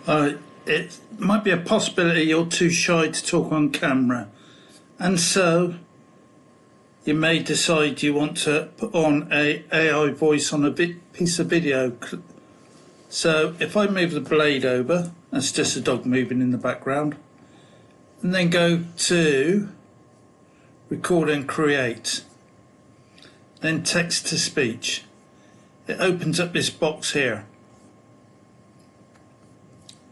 It might be a possibility you're too shy to talk on camera, and so you may decide you want to put on a AI voice on a piece of video. So if I move the blade over, that's just a dog moving in the background, and then go to record and create, then text to speech, it opens up this box here.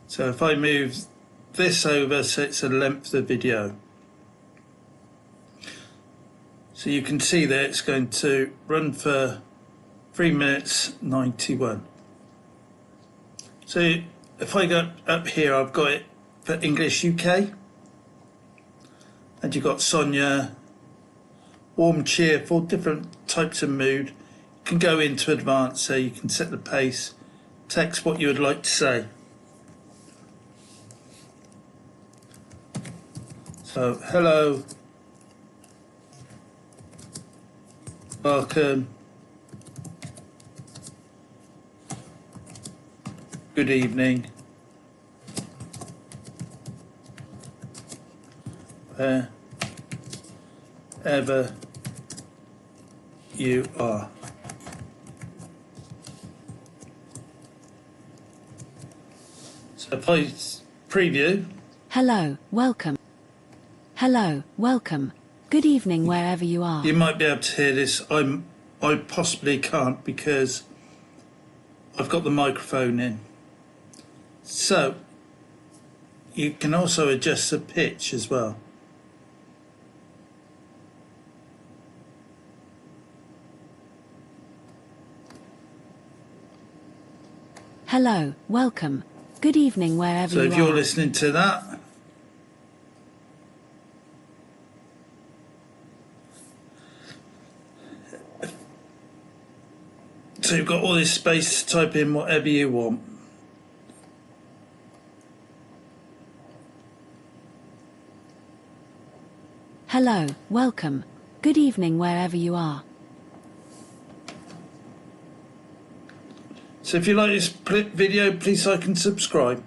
So if I move this over so it's the length of the video, so you can see that it's going to run for 3 minutes 91. So if I go up here, I've got it for English UK, and you've got Sonia, warm, cheerful, different types of mood. You can go into advanced, so you can set the pace, text what you would like to say. So, hello, welcome, good evening, wherever you are. So if I preview. Hello, welcome. Hello, welcome. Good evening wherever you are. You might be able to hear this. I possibly can't because I've got the microphone in. So you can also adjust the pitch as well. Hello, welcome. Good evening wherever you are. So if you're listening to that, so you've got all this space to type in whatever you want. Hello, welcome. Good evening wherever you are. So if you like this video, please like and subscribe.